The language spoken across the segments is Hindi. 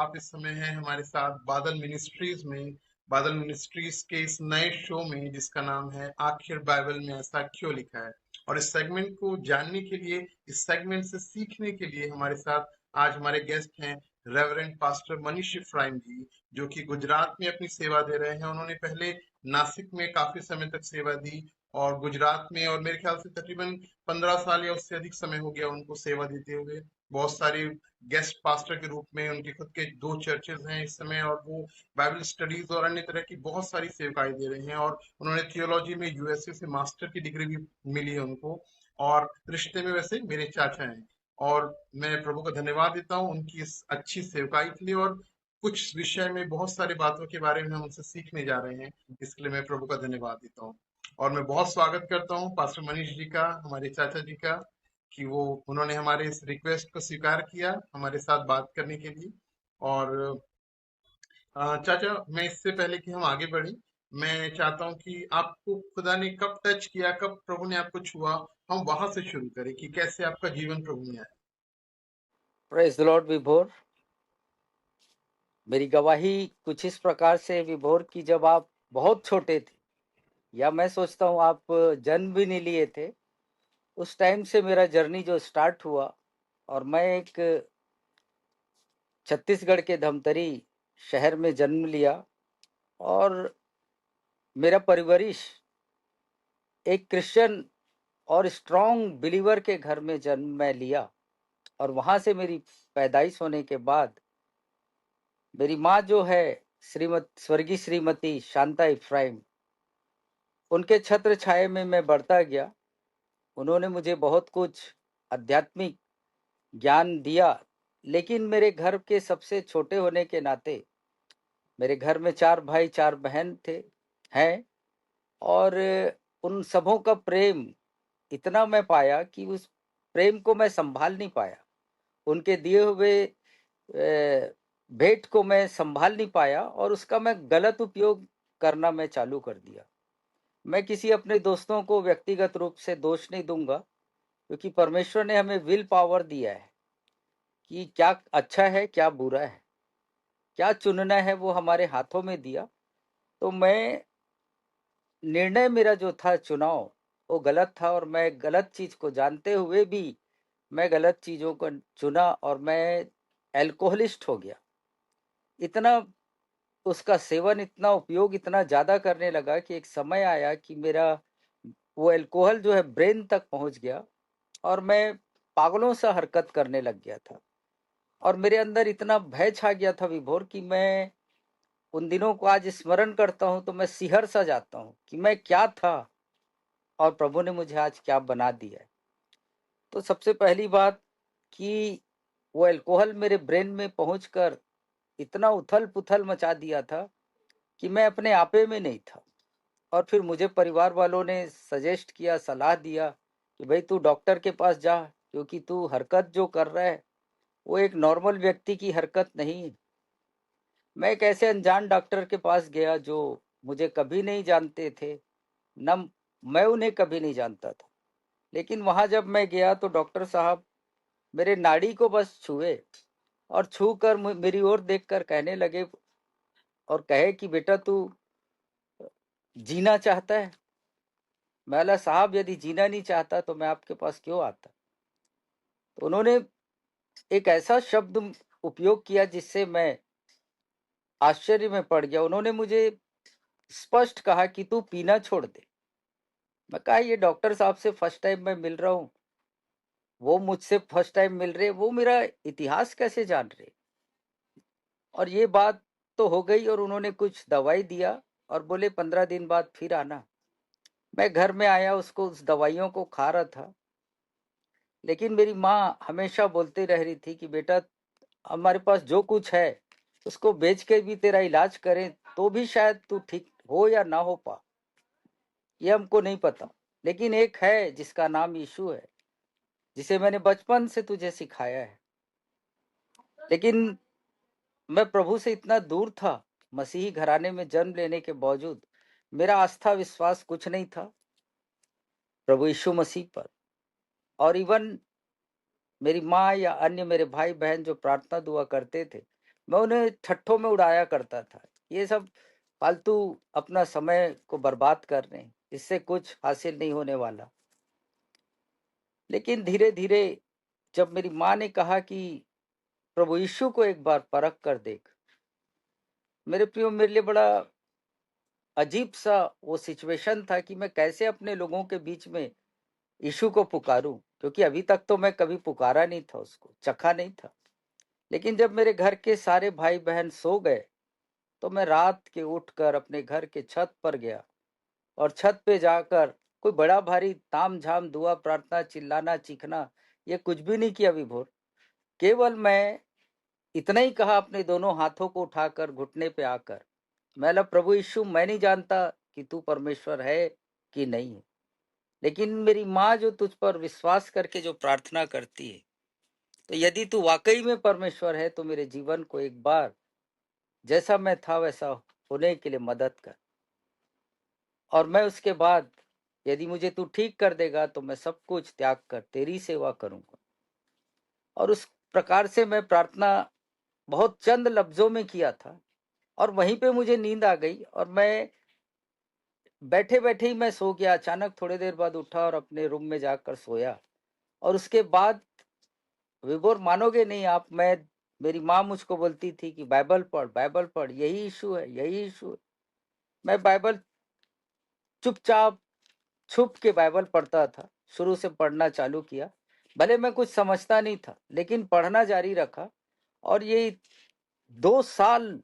आप इस समय हैं हमारे साथ बादल मिनिस्ट्रीज में, बादल मिनिस्ट्रीज के इस नए शो में जिसका नाम है आखिर बाइबल में ऐसा क्यों लिखा है। और इस सेगमेंट को जानने के लिए, इस सेगमेंट से सीखने के लिए हमारे साथ आज हमारे गेस्ट हैं रेवरेंड पास्टर मनीष इफ्राइम जी, जो कि गुजरात में अपनी सेवा दे रहे हैं। उन्होंने पहले नासिक में काफी समय तक सेवा दी और गुजरात में, और मेरे ख्याल से तकरीबन 15 साल या उससे अधिक समय हो गया उनको सेवा देते हुए। बहुत सारी गेस्ट पास्टर के रूप में उनके खुद के 2 चर्चेज हैं इस समय, और वो बाइबल स्टडीज और अन्य तरह की बहुत सारी सेवकाएं दे रहे हैं। और उन्होंने थियोलॉजी में यूएसए से मास्टर की डिग्री भी मिली है उनको, और रिश्ते में वैसे मेरे चाचा हैं। और मैं प्रभु का धन्यवाद देता हूँ उनकी इस अच्छी सेवकाई के लिए, और कुछ विषय में बहुत सारी बातों के बारे में हम उनसे सीखने जा रहे हैं, इसके लिए मैं प्रभु का धन्यवाद देता हूँ। और मैं बहुत स्वागत करता हूँ पास्टर मनीष जी का, हमारे चाचा जी का, कि वो उन्होंने हमारे इस रिक्वेस्ट को स्वीकार किया हमारे साथ बात करने के लिए। और चाचा, मैं इससे पहले कि हम आगे बढ़े, मैं चाहता हूँ कि आपको खुदा ने कब टच किया, कब प्रभु ने आपको छुआ, हम वहां से शुरू करें कि कैसे आपका जीवन प्रभु में आया। प्रेज द लॉर्ड विभोर। मेरी गवाही कुछ इस प्रकार से विभोर की, जब आप बहुत छोटे थे, या मैं सोचता हूँ आप जन्म भी नहीं लिए थे, उस टाइम से मेरा जर्नी जो स्टार्ट हुआ। और मैं एक छत्तीसगढ़ के धमतरी शहर में जन्म लिया, और मेरा परवरिश एक क्रिश्चियन और स्ट्रॉन्ग बिलीवर के घर में जन्म मैं लिया। और वहां से मेरी पैदाइश होने के बाद मेरी माँ जो है स्वर्गीय श्रीमती शांता इफ्राइम, उनके छत्र छाया में मैं बढ़ता गया। उन्होंने मुझे बहुत कुछ आध्यात्मिक ज्ञान दिया, लेकिन मेरे घर के सबसे छोटे होने के नाते, मेरे घर में 4 भाई 4 बहन थे हैं, और उन सबों का प्रेम इतना मैं पाया कि उस प्रेम को मैं संभाल नहीं पाया। उनके दिए हुए भेंट को मैं संभाल नहीं पाया, और उसका मैं गलत उपयोग करना मैं चालू कर दिया। मैं किसी अपने दोस्तों को व्यक्तिगत रूप से दोष नहीं दूंगा, क्योंकि परमेश्वर ने हमें विल पावर दिया है कि क्या अच्छा है क्या बुरा है, क्या चुनना है, वो हमारे हाथों में दिया। तो मैं निर्णय मेरा जो था चुनाव, वो गलत था, और मैं गलत चीज को जानते हुए भी मैं गलत चीजों को चुना, और मैं एल्कोहलिस्ट हो गया। इतना उसका सेवन, इतना उपयोग इतना ज्यादा करने लगा कि एक समय आया कि मेरा वो अल्कोहल जो है ब्रेन तक पहुंच गया, और मैं पागलों सा हरकत करने लग गया था। और मेरे अंदर इतना भय छा गया था विभोर कि मैं उन दिनों को आज स्मरण करता हूं तो मैं सिहर सा जाता हूं कि मैं क्या था और प्रभु ने मुझे आज क्या बना दिया है। तो सबसे पहली बात कि वो अल्कोहल मेरे ब्रेन में पहुंचकर इतना उथल पुथल मचा दिया था कि मैं अपने आपे में नहीं था। और फिर मुझे परिवार वालों ने सजेस्ट किया, सलाह दिया कि भाई तू डॉक्टर के पास जा, क्योंकि तू हरकत जो कर रहा है वो एक नॉर्मल व्यक्ति की हरकत नहीं है। मैं एक ऐसे अनजान डॉक्टर के पास गया जो मुझे कभी नहीं जानते थे, न मैं उन्हें कभी नहीं जानता था। लेकिन वहां जब मैं गया तो डॉक्टर साहब मेरे नाड़ी को बस छुए, और छू कर मेरी ओर देखकर कहने लगे और कहे कि बेटा तू जीना चाहता है। मैं बोला साहब यदि जीना नहीं चाहता तो मैं आपके पास क्यों आता। तो उन्होंने एक ऐसा शब्द उपयोग किया जिससे मैं आश्चर्य में पड़ गया। उन्होंने मुझे स्पष्ट कहा कि तू पीना छोड़ दे। मैं कहा ये डॉक्टर साहब से फर्स्ट टाइम मैं मिल रहा हूँ, वो मुझसे फर्स्ट टाइम मिल रहे, वो मेरा इतिहास कैसे जान रहे। और ये बात तो हो गई, और उन्होंने कुछ दवाई दिया और बोले 15 दिन बाद फिर आना। मैं घर में आया, उसको उस दवाइयों को खा रहा था, लेकिन मेरी माँ हमेशा बोलती रह रही थी कि बेटा हमारे पास जो कुछ है उसको बेच के भी तेरा इलाज करें तो भी शायद तू ठीक हो या ना हो पा, ये हमको नहीं पता। लेकिन एक है जिसका नाम यीशु है, जिसे मैंने बचपन से तुझे सिखाया है। लेकिन मैं प्रभु से इतना दूर था, मसीही घराने में जन्म लेने के बावजूद मेरा आस्था विश्वास कुछ नहीं था प्रभु यीशु मसीह पर। और इवन मेरी माँ या अन्य मेरे भाई बहन जो प्रार्थना दुआ करते थे, मैं उन्हें ठट्ठों में उड़ाया करता था। ये सब फालतू अपना समय को बर्बाद कर रहे हैं, इससे कुछ हासिल नहीं होने वाला। लेकिन धीरे-धीरे जब मेरी माँ ने कहा कि प्रभु यीशु को एक बार परख कर देख, मेरे प्रियो मेरे लिए बड़ा अजीब-सा वो सिचुएशन था कि मैं कैसे अपने लोगों के बीच में यीशु को पुकारूँ, क्योंकि अभी तक तो मैं कभी पुकारा नहीं था उसको, चखा नहीं था। लेकिन जब मेरे घर के सारे भाई-बहन सो गए, तो मैं रात के उठकर अपने घर के छत पर गया और छत पे जाकर कोई बड़ा भारी ताम-झाम, दुआ, प्रार्थना, चिल्लाना, चीखना ये कुछ भी नहीं किया विभोर। केवल मैं इतना ही कहा अपने दोनों हाथों को उठाकर घुटने पे आकर, मैं बोला प्रभु यीशु मैं नहीं जानता कि तू परमेश्वर है कि नहीं है, लेकिन मेरी माँ जो तुझ पर विश्वास करके जो प्रार्थना करती है, तो यदि तू वाकई में परमेश्वर है तो मेरे जीवन को एक बार जैसा मैं था वैसा होने के लिए मदद कर। और मैं उसके बाद यदि मुझे तू ठीक कर देगा तो मैं सब कुछ त्याग कर तेरी सेवा करूंगा। और उस प्रकार से मैं प्रार्थना बहुत चंद लफ्जों में किया था और वहीं पे मुझे नींद आ गई और मैं बैठे बैठे ही मैं सो गया। अचानक थोड़ी देर बाद उठा और अपने रूम में जाकर सोया। और उसके बाद विभोर मानोगे नहीं आप, मैं मेरी माँ मुझको बोलती थी कि बाइबल पढ़, यही इशू है, यही इशू है। मैं बाइबल चुपचाप छुप के बाइबल पढ़ता था। शुरू से पढ़ना चालू किया, भले मैं कुछ समझता नहीं था लेकिन पढ़ना जारी रखा। और ये 2 साल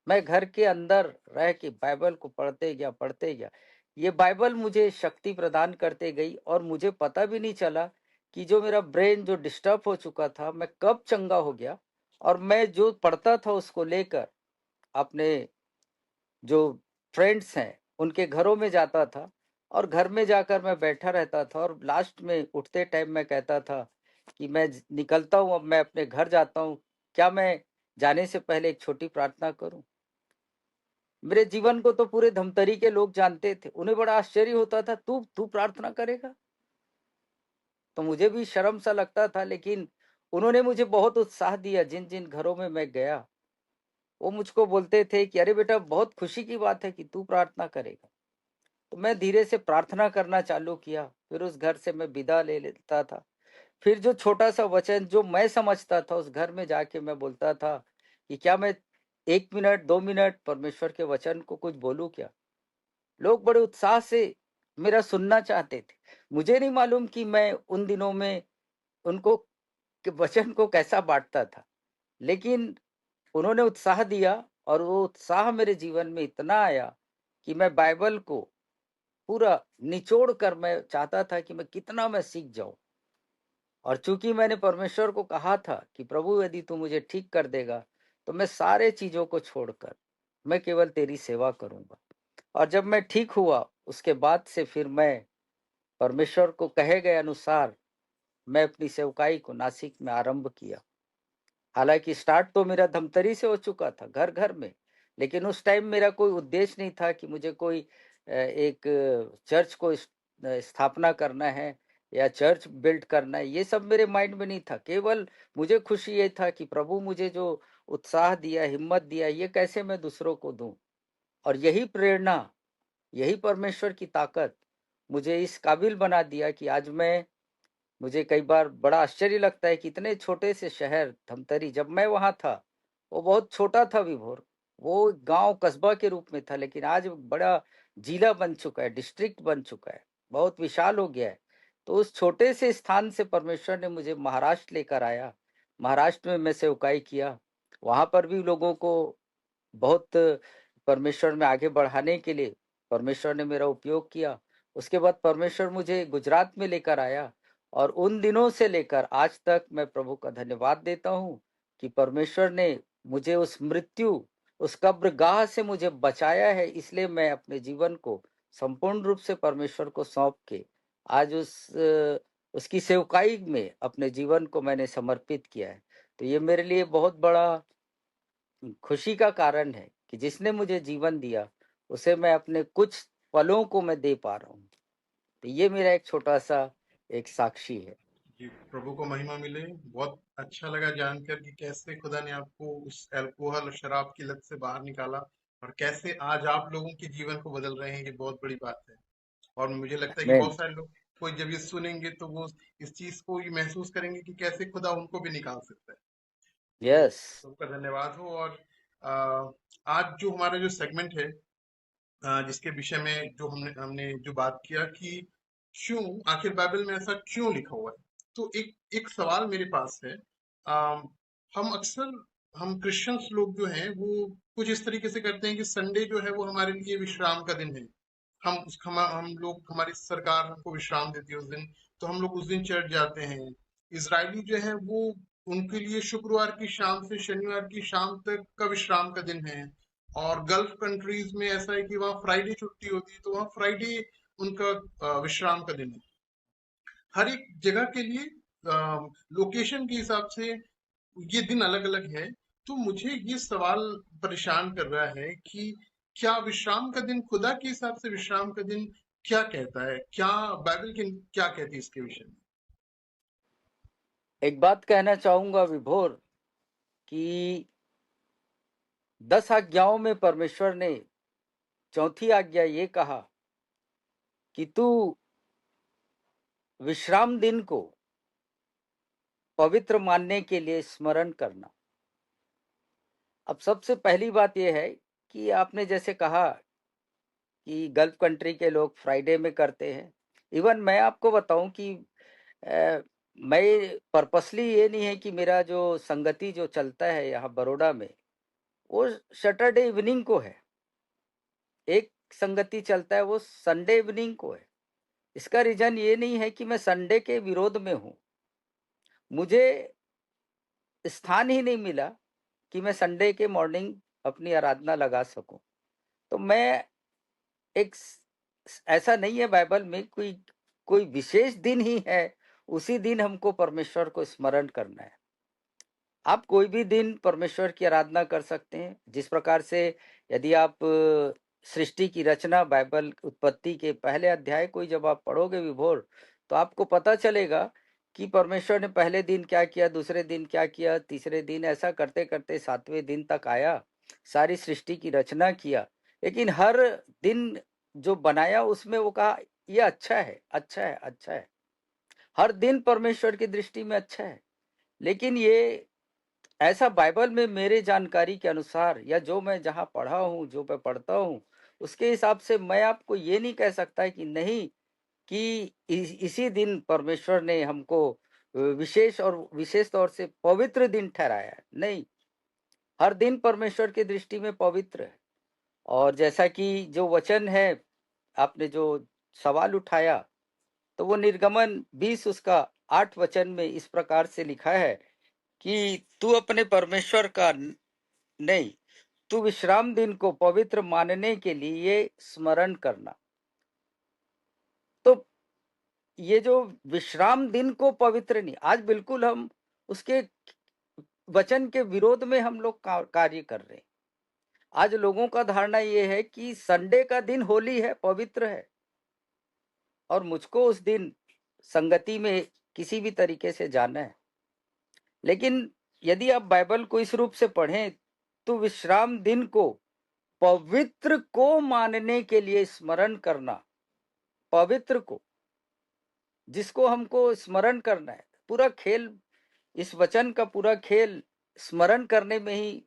मैं घर के अंदर रह के बाइबल को पढ़ते गया। ये बाइबल मुझे शक्ति प्रदान करते गई और मुझे पता भी नहीं चला कि जो मेरा ब्रेन जो डिस्टर्ब हो चुका था मैं कब चंगा हो गया। और मैं जो पढ़ता था उसको लेकर अपने जो फ्रेंड्स हैं उनके घरों में जाता था और घर में जाकर मैं बैठा रहता था और लास्ट में उठते टाइम मैं कहता था कि मैं निकलता हूँ, अब मैं अपने घर जाता हूँ, क्या मैं जाने से पहले एक छोटी प्रार्थना करूं। मेरे जीवन को तो पूरे धमतरी के लोग जानते थे, उन्हें बड़ा आश्चर्य होता था, तू तू प्रार्थना करेगा। तो मुझे भी शर्म सा लगता था, लेकिन उन्होंने मुझे बहुत उत्साह दिया। जिन जिन घरों में मैं गया वो मुझको बोलते थे कि अरे बेटा बहुत खुशी की बात है कि तू प्रार्थना करेगा। तो मैं धीरे से प्रार्थना करना चालू किया। फिर उस घर से मैं विदा ले लेता था। फिर जो छोटा सा वचन जो मैं समझता था उस घर में जाके मैं बोलता था कि क्या मैं 1 मिनट 2 मिनट परमेश्वर के वचन को कुछ बोलूं क्या। लोग बड़े उत्साह से मेरा सुनना चाहते थे। मुझे नहीं मालूम कि मैं उन दिनों में उनको के वचन को कैसा बांटता था, लेकिन उन्होंने उत्साह दिया और वो उत्साह मेरे जीवन में इतना आया कि मैं बाइबल को पूरा निचोड़ कर मैं चाहता था कि मैं कितना मैं सीख जाऊं। और चूंकि मैंने परमेश्वर को कहा था कि प्रभु यदि तू मुझे ठीक कर देगा तो मैं सारे चीजों को छोड़कर मैं केवल तेरी सेवा करूंगा। और जब मैं ठीक हुआ उसके बाद से फिर मैं परमेश्वर को कहे गए अनुसार मैं अपनी सेवकाई को नासिक में आरंभ किया। हालांकि स्टार्ट तो मेरा धमतरी से हो चुका था, घर घर में, लेकिन उस टाइम मेरा कोई उद्देश्य नहीं था कि मुझे कोई एक चर्च को स्थापना करना है या चर्च बिल्ड करना है। ये सब मेरे माइंड में नहीं था। केवल मुझे खुशी ये था कि प्रभु मुझे जो उत्साह दिया, हिम्मत दिया, ये कैसे मैं दूसरों को दूं। और यही प्रेरणा, यही परमेश्वर की ताकत मुझे इस काबिल बना दिया कि आज मैं, मुझे कई बार बड़ा आश्चर्य लगता है कि इतने छोटे से शहर धमतरी, जब मैं वहां था वो बहुत छोटा था विभोर, वो गांव कस्बा के रूप में था, लेकिन आज बड़ा जिला बन चुका है, डिस्ट्रिक्ट बन चुका है, बहुत विशाल हो गया है। तो उस छोटे से स्थान से परमेश्वर ने मुझे महाराष्ट्र लेकर आया। महाराष्ट्र में मैं सेवकाई किया। वहां पर भी लोगों को बहुत परमेश्वर में आगे बढ़ाने के लिए परमेश्वर ने मेरा उपयोग किया। उसके बाद परमेश्वर मुझे गुजरात में लेकर आया और उन दिनों से लेकर आज तक मैं प्रभु का धन्यवाद देता हूँ कि परमेश्वर ने मुझे उस मृत्यु, उस कब्रगाह से मुझे बचाया है। इसलिए मैं अपने जीवन को संपूर्ण रूप से परमेश्वर को सौंप के आज उसकी सेवकाई में अपने जीवन को मैंने समर्पित किया है। तो ये मेरे लिए बहुत बड़ा खुशी का कारण है कि जिसने मुझे जीवन दिया उसे मैं अपने कुछ पलों को मैं दे पा रहा हूँ। तो ये मेरा एक छोटा सा एक साक्षी है। कि प्रभु को महिमा मिले। बहुत अच्छा लगा जानकर कि कैसे खुदा ने आपको उस अल्कोहल और शराब की लत से बाहर निकाला और कैसे आज आप लोगों के जीवन को बदल रहे हैं। ये बहुत बड़ी बात है। और मुझे लगता है कि आमीन। बहुत सारे लोग कोई जब ये सुनेंगे तो वो इस चीज को ये महसूस करेंगे कि कैसे खुदा उनको भी निकाल सकता है। तो यस। सबका धन्यवाद हो। और आ, आज जो हमारा जो सेगमेंट है, जिसके विषय में जो हमने हमने जो बात किया कि क्यों, आखिर बाइबल में ऐसा क्यों लिखा हुआ है, तो एक एक सवाल मेरे पास है। हम अक्सर, हम क्रिश्चियंस लोग जो हैं वो कुछ इस तरीके से करते हैं कि संडे जो है वो हमारे लिए विश्राम का दिन है। हम लोग, हमारी सरकार हमको विश्राम देती है उस दिन, तो हम लोग उस दिन चर्च जाते हैं। इजरायली जो है वो, उनके लिए शुक्रवार की शाम से शनिवार की शाम तक का विश्राम का दिन है। और गल्फ कंट्रीज में ऐसा है कि वहाँ फ्राइडे छुट्टी होती है, तो वहाँ फ्राइडे उनका विश्राम का दिन है। हर एक जगह के लिए, लोकेशन के हिसाब से ये दिन अलग अलग है। तो मुझे ये सवाल परेशान कर रहा है कि क्या विश्राम का दिन, खुदा के हिसाब से विश्राम का दिन क्या कहता है, क्या बाइबल के क्या कहती है इसके विषय में? एक बात कहना चाहूंगा विभोर कि 10 आज्ञाओं में परमेश्वर ने चौथी आज्ञा ये कहा कि तू विश्राम दिन को पवित्र मानने के लिए स्मरण करना। अब सबसे पहली बात यह है कि आपने जैसे कहा कि गल्फ कंट्री के लोग फ्राइडे में करते हैं। इवन मैं आपको बताऊं कि मैं पर्पसली, ये नहीं है कि मेरा जो संगति जो चलता है यहाँ बड़ौदा में वो सैटरडे इवनिंग को है। एक संगति चलता है वो संडे इवनिंग को है। इसका रीजन ये नहीं है कि मैं संडे के विरोध में हूँ। मुझे स्थान ही नहीं मिला कि मैं संडे के मॉर्निंग अपनी आराधना लगा सकूं। तो मैं एक ऐसा नहीं है बाइबल में कोई कोई विशेष दिन ही है, उसी दिन हमको परमेश्वर को स्मरण करना है। आप कोई भी दिन परमेश्वर की आराधना कर सकते हैं। जिस प्रकार से यदि आप सृष्टि की रचना बाइबल उत्पत्ति के पहले अध्याय को जब आप पढ़ोगे विभोर, तो आपको पता चलेगा कि परमेश्वर ने पहले दिन क्या किया, दूसरे दिन क्या किया, तीसरे दिन, ऐसा करते करते 7वें दिन तक आया, सारी सृष्टि की रचना किया। लेकिन हर दिन जो बनाया उसमें वो कहा ये अच्छा है, अच्छा है, अच्छा है। हर दिन परमेश्वर की दृष्टि में अच्छा है। लेकिन ये ऐसा बाइबल में मेरे जानकारी के अनुसार, या जो मैं जहां पढ़ा हूं, जो मैं पढ़ता हूं, उसके हिसाब से मैं आपको ये नहीं कह सकता कि नहीं, कि इसी दिन परमेश्वर ने हमको विशेष और विशेष तौर से पवित्र दिन ठहराया है। नहीं, हर दिन परमेश्वर की दृष्टि में पवित्र है। और जैसा कि जो वचन है, आपने जो सवाल उठाया, तो वो निर्गमन 20 उसका 8 वचन में इस प्रकार से लिखा है कि तू अपने परमेश्वर का नहीं, तू विश्राम दिन को पवित्र मानने के लिए स्मरण करना। तो ये जो विश्राम दिन को पवित्र नहीं, आज बिल्कुल हम उसके वचन के विरोध में हम लोग कार्य कर रहे हैं। आज लोगों का धारणा ये है कि संडे का दिन होली है, पवित्र है, और मुझको उस दिन संगति में किसी भी तरीके से जाना है। लेकिन यदि आप बाइबल को इस रूप से पढ़ें, तो विश्राम दिन को पवित्र को मानने के लिए स्मरण करना, पवित्र को, जिसको हमको स्मरण करना है। पूरा खेल, इस वचन का पूरा खेल स्मरण करने में ही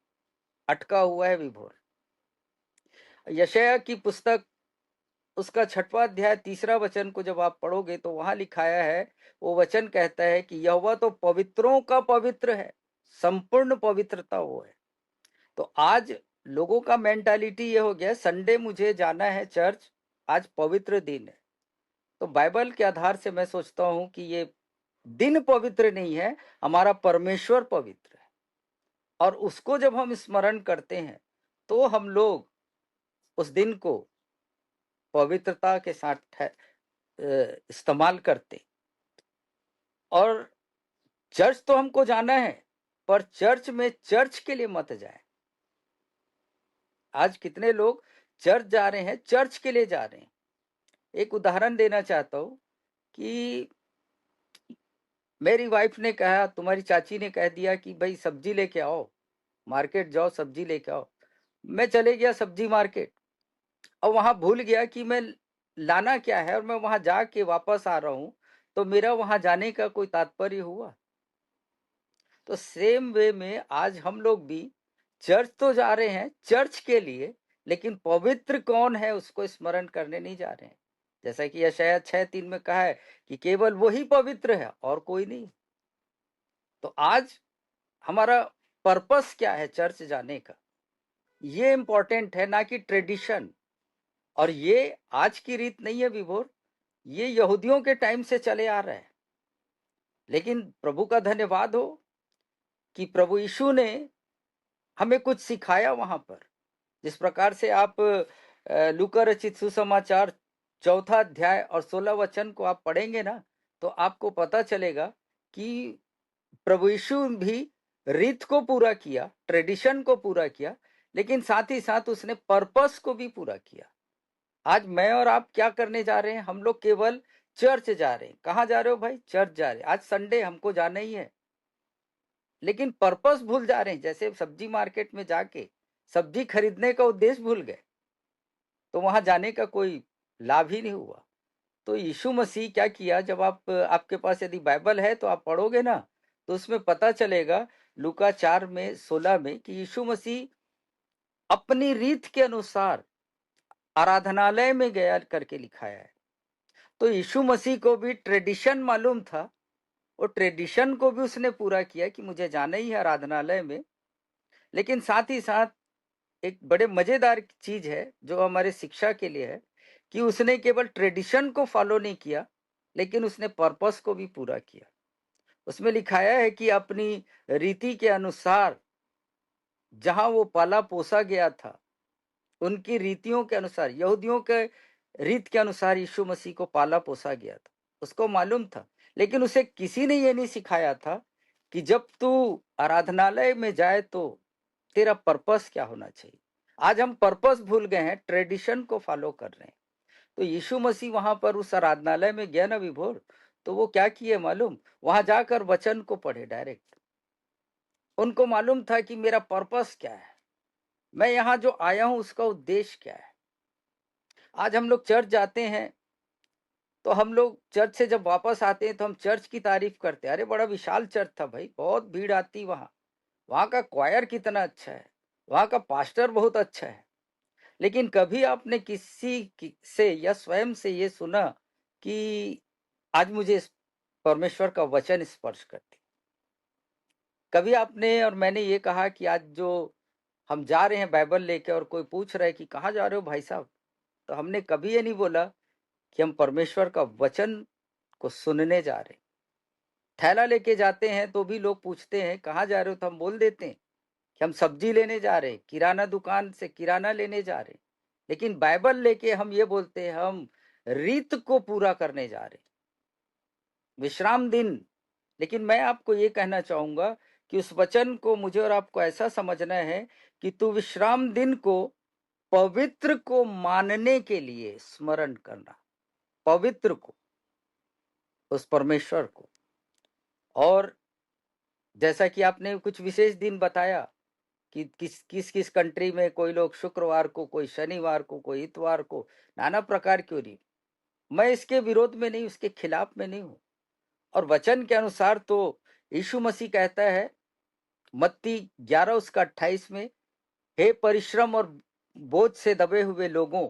अटका हुआ है विभोर। यशायाह की पुस्तक उसका 6वां अध्याय 3रा वचन को जब आप पढ़ोगे तो वहां लिखाया है, वो वचन कहता है कि यहोवा तो पवित्रों का पवित्र है, संपूर्ण पवित्रता वो है। तो आज लोगों का मेंटालिटी ये हो गया, संडे मुझे जाना है चर्च, आज पवित्र दिन है। तो बाइबल के आधार से मैं सोचता हूं कि ये दिन पवित्र नहीं है, हमारा परमेश्वर पवित्र है। और उसको जब हम स्मरण करते हैं तो हम लोग उस दिन को पवित्रता के साथ इस्तेमाल करते। और चर्च तो हमको जाना है, पर चर्च में चर्च के लिए मत जाए। आज कितने लोग चर्च जा रहे हैं, चर्च के लिए जा रहे हैं। एक उदाहरण देना चाहता हूं कि मेरी वाइफ ने कहा, तुम्हारी चाची ने कह दिया कि भाई सब्जी लेके आओ, मार्केट जाओ सब्जी लेके आओ। मैं चले गया सब्जी मार्केट और वहां भूल गया कि मैं लाना क्या है, और मैं वहां जाके वापस आ रहा हूं, तो मेरा वहां जाने का कोई तात्पर्य हुआ? तो सेम वे में आज हम लोग भी चर्च तो जा रहे हैं चर्च के लिए, लेकिन पवित्र कौन है उसको स्मरण करने नहीं जा रहे हैं। जैसा कि यशायाह 6:3 में कहा है कि केवल वही पवित्र है और कोई नहीं। तो आज हमारा पर्पस क्या है चर्च जाने का, ये इंपॉर्टेंट है, ना कि ट्रेडिशन। और ये आज की रीत नहीं है विभोर, ये यहूदियों के टाइम से चले आ रहा है। लेकिन प्रभु का धन्यवाद हो कि प्रभु यीशु ने हमें कुछ सिखाया वहां पर। जिस प्रकार से आप लूका रचित सुसमाचार 4 अध्याय और 16 वचन को आप पढ़ेंगे ना, तो आपको पता चलेगा कि प्रभु यीशु भी रीत को पूरा किया, ट्रेडिशन को पूरा किया, लेकिन साथ ही साथ उसने पर्पस को भी पूरा किया। आज मैं और आप क्या करने जा रहे हैं? हम लोग केवल चर्च जा रहे हैं। कहाँ जा रहे हो भाई? चर्च जा रहे हैं। आज संडे हमको जाना ही है, लेकिन पर्पस भूल जा रहे हैं। जैसे सब्जी मार्केट में जाके सब्जी खरीदने का उद्देश्य भूल गए, तो वहां जाने का कोई लाभ ही नहीं हुआ। तो यीशु मसीह क्या किया, जब आप आपके पास यदि बाइबल है तो आप पढ़ोगे ना, तो उसमें पता चलेगा लूका 4:16 में कि यीशु मसीह अपनी रीत के अनुसार आराधनालय में गया करके लिखाया है। तो यीशु मसीह को भी ट्रेडिशन मालूम था, और ट्रेडिशन को भी उसने पूरा किया कि मुझे जाना ही है आराधनालय में। लेकिन साथ ही साथ एक बड़े मजेदार चीज है जो हमारे शिक्षा के लिए है, कि उसने केवल ट्रेडिशन को फॉलो नहीं किया, लेकिन उसने पर्पस को भी पूरा किया। उसमें लिखाया है कि अपनी रीति के अनुसार जहां वो पाला पोसा गया था, उनकी रीतियों के अनुसार, यहूदियों के रीत के अनुसार यीशु मसीह को पाला पोसा गया था। उसको मालूम था, लेकिन उसे किसी ने ये नहीं सिखाया था कि जब तू आराधनालय में जाए तो तेरा पर्पस क्या होना चाहिए। आज हम पर्पस भूल गए हैं, ट्रेडिशन को फॉलो कर रहे हैं। तो यीशु मसीह वहां पर उस आराधनालय में गया ना विभोर, तो वो क्या किए मालूम? वहां जाकर वचन को पढ़े डायरेक्ट। उनको मालूम था कि मेरा पर्पस क्या है, मैं यहाँ जो आया हूं उसका उद्देश्य क्या है। आज हम लोग चर्च जाते हैं, तो हम लोग चर्च से जब वापस आते हैं तो हम चर्च की तारीफ करते हैं, अरे बड़ा विशाल चर्च था भाई, बहुत भीड़ आती वहां, वहां का क्वायर कितना अच्छा है, वहां का पास्टर बहुत अच्छा है। लेकिन कभी आपने से या स्वयं से ये सुना कि आज मुझे परमेश्वर का वचन स्पर्श करती? कभी आपने और मैंने ये कहा कि आज जो हम जा रहे हैं बाइबल लेके, और कोई पूछ रहा है कि कहाँ जा रहे हो भाई साहब, तो हमने कभी ये नहीं बोला कि हम परमेश्वर का वचन को सुनने जा रहे हैं। थैला लेके जाते हैं तो भी लोग पूछते हैं कहाँ जा रहे हो, तो हम बोल देते हैं कि हम सब्जी लेने जा रहे हैं, किराना दुकान से किराना लेने जा रहे हैं। लेकिन बाइबल लेके हम ये बोलते हैं हम रीत को पूरा करने जा रहे हैं, विश्राम दिन। लेकिन मैं आपको ये कहना चाहूंगा कि उस वचन को मुझे और आपको ऐसा समझना है कि तू विश्राम दिन को पवित्र को मानने के लिए स्मरण करना, पवित्र को, उस परमेश्वर को। और जैसा कि आपने कुछ विशेष दिन बताया कि किस किस किस कंट्री में कोई लोग शुक्रवार को, कोई शनिवार को, कोई इतवार को, नाना प्रकार क्यों नहीं। मैं इसके विरोध में नहीं, उसके खिलाफ में नहीं हूं। और वचन के अनुसार तो यीशु मसीह कहता है मत्ती 11:28 में, हे परिश्रम और बोझ से दबे हुए लोगों,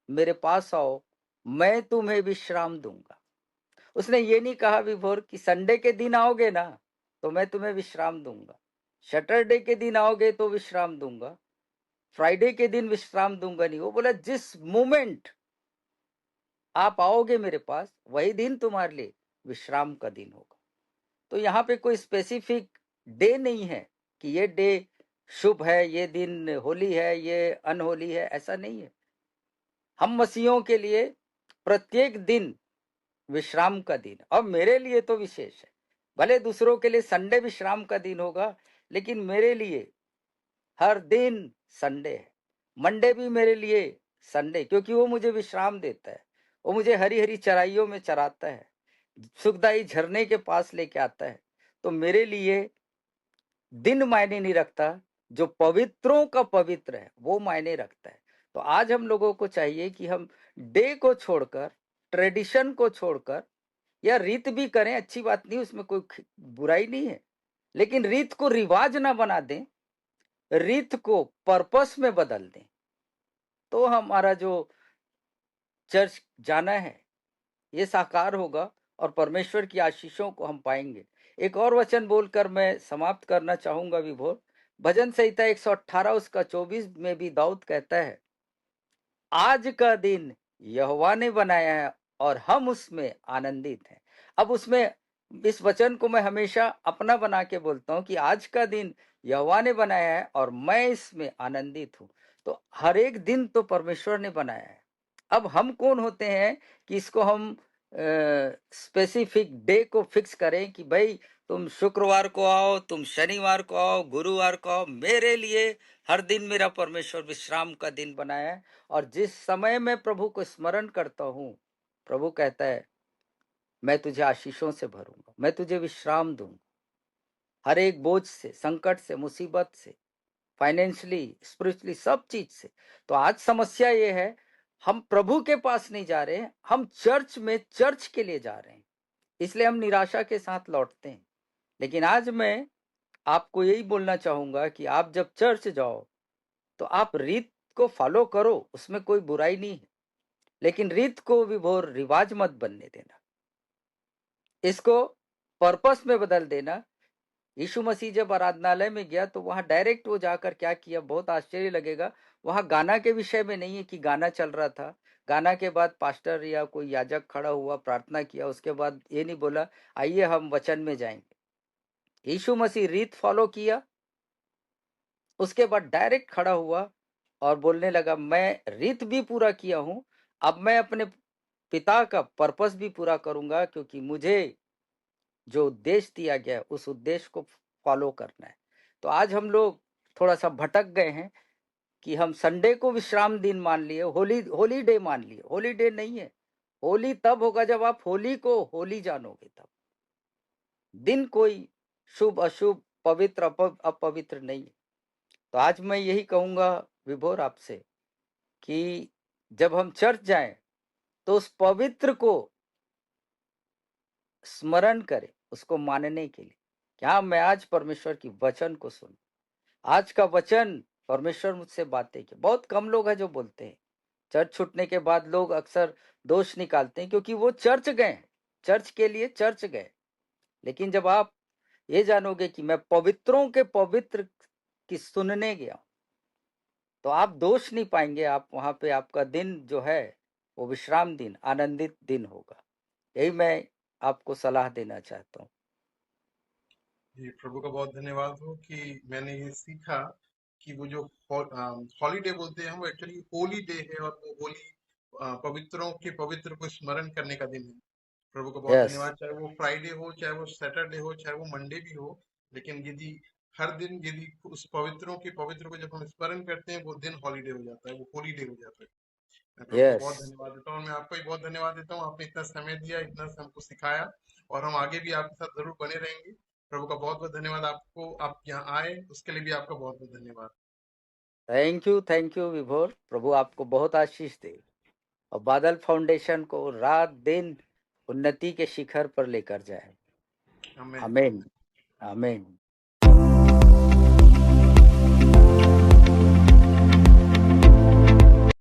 मेरे पास आओ, मैं तुम्हें विश्राम दूंगा। उसने ये नहीं कहा विभोर कि संडे के दिन आओगे ना तो मैं तुम्हें विश्राम दूंगा, सैटरडे के दिन आओगे तो विश्राम दूंगा, फ्राइडे के दिन विश्राम दूंगा। नहीं, वो बोला जिस मोमेंट आप आओगे मेरे पास, वही दिन तुम्हारे लिए विश्राम का दिन होगा। तो यहाँ पे कोई स्पेसिफिक डे नहीं है कि ये डे शुभ है, ये दिन होली है, ये अनहोली है, ऐसा नहीं है। हम मसीहों के लिए प्रत्येक दिन विश्राम का दिन, और मेरे लिए तो विशेष है। भले दूसरों के लिए संडे विश्राम का दिन होगा, लेकिन मेरे लिए हर दिन संडे है। मंडे भी मेरे लिए संडे, क्योंकि वो मुझे विश्राम देता है, वो मुझे हरी हरी चराइयों में चराता है। सुखदाई झरने के पास लेके आता है। तो मेरे लिए दिन मायने नहीं रखता, जो पवित्रों का पवित्र है वो मायने रखता है। तो आज हम लोगों को चाहिए कि हम डे को छोड़कर, ट्रेडिशन को छोड़कर, या रीत भी करें, अच्छी बात नहीं, उसमें कोई बुराई नहीं है, लेकिन रीत को रिवाज ना बना दें, रीत को पर्पस में बदल दें। तो हमारा जो चर्च जाना है ये साकार होगा और परमेश्वर की आशीषों को हम पाएंगे। एक और वचन बोलकर मैं समाप्त करना चाहूंगा विभोर। भजन संहिता 118 उसका 24 में भी दाऊद कहता है, आज का दिन यहोवा ने बनाया है और हम उसमें आनंदित हैं। अब उसमें इस वचन को मैं हमेशा अपना बना के बोलता हूं कि आज का दिन यहोवा ने बनाया है और मैं इसमें आनंदित हूं। तो हर एक दिन तो परमेश्वर ने बनाया है। अब हम कौन होते हैं कि इसको हम स्पेसिफिक डे को फिक्स करें कि भाई तुम शुक्रवार को आओ, तुम शनिवार को आओ, गुरुवार को आओ। मेरे लिए हर दिन मेरा परमेश्वर विश्राम का दिन बनाया है, और जिस समय मैं प्रभु को स्मरण करता हूं, प्रभु कहता है मैं तुझे आशीषों से भरूंगा, मैं तुझे विश्राम दूंगा, हर एक बोझ से, संकट से, मुसीबत से, फाइनेंशियली, स्पिरिचुअली, सब चीज से। तो आज समस्या ये है, हम प्रभु के पास नहीं जा रहे हैं, हम चर्च में चर्च के लिए जा रहे हैं, इसलिए हम निराशा के साथ लौटते हैं। लेकिन आज मैं आपको यही बोलना चाहूंगा कि आप जब चर्च जाओ तो आप रीत को फॉलो करो, उसमें कोई बुराई नहीं है, लेकिन रीत को भी बहुत रिवाज मत बनने देना, इसको पर्पस में बदल देना। यीशु मसीह जब आराधनालय में गया तो वहां डायरेक्ट वो जाकर क्या किया, बहुत आश्चर्य लगेगा, वहां गाना के विषय में नहीं है कि गाना चल रहा था, गाना के बाद पास्टर या कोई याजक खड़ा हुआ, प्रार्थना किया, उसके बाद ये नहीं बोला आइए हम वचन में जाएंगे। यीशु मसीह रीत फॉलो किया, उसके बाद डायरेक्ट खड़ा हुआ और बोलने लगा मैं रीत भी पूरा किया हूं, अब मैं अपने पिता का पर्पस भी पूरा करूंगा, क्योंकि मुझे जो उद्देश्य दिया गया है उस उद्देश्य को फॉलो करना है। तो आज हम लोग थोड़ा सा भटक गए हैं कि हम संडे को विश्राम दिन मान लिए, होली होली डे मान लिए। होली डे नहीं है, होली तब होगा जब आप होली को होली जानोगे, तब दिन कोई शुभ अशुभ, पवित्र अपवित्र नहीं है। तो आज मैं यही कहूंगा विभोर आपसे कि जब हम चर्च जाएं तो उस पवित्र को स्मरण करें, उसको मानने के लिए कि हाँ मैं आज परमेश्वर की वचन को सुन, आज का वचन परमेश्वर मुझसे बातें की। बहुत कम लोग हैं जो बोलते हैं। चर्च छूटने के बाद लोग अक्सर दोष निकालते हैं क्योंकि वो चर्च गए, चर्च के लिए चर्च गए। लेकिन जब आप ये जानोगे कि मैं पवित्रों के पवित्र की सुनने गया, तो आप दोष नहीं पाएंगे, आप वहां पे आपका दिन जो है वो विश्राम दिन, आनंदित दिन होगा। यही मैं आपको सलाह देना चाहता हूँ। जी, प्रभु का बहुत धन्यवाद हो कि मैंने ये सीखा कि वो जो हॉलीडे बोलते हैं वो एक्चुअली होली डे है, और वो होली पवित्रों के पवित्र को स्मरण करने का दिन है। प्रभु का बहुत यस, धन्यवाद, चाहे वो फ्राइडे हो, चाहे वो सैटरडे हो, चाहे वो मंडे भी हो, लेकिन यदि हर दिन यदि उस पवित्रों के पवित्र को जब हम स्मरण करते हैं वो दिन हॉलीडे हो जाता है, वो होली डे हो जाता है। मैं प्रभु को यस, बहुत धन्यवाद देता हूँ, मैं आपको भी बहुत धन्यवाद देता हूँ, आपने इतना समय दिया, इतना हमको सिखाया, और हम आगे भी आपके साथ जरूर बने रहेंगे। प्रभु का बहुत बहुत धन्यवाद आपको, आप यहाँ आए उसके लिए भी आपका बहुत बहुत धन्यवाद। थैंक यू विभोर। प्रभु आपको बहुत आशीष दे और बादल फाउंडेशन को रात दिन उन्नति के शिखर पर लेकर जाए। आमीन। आमीन, आमीन।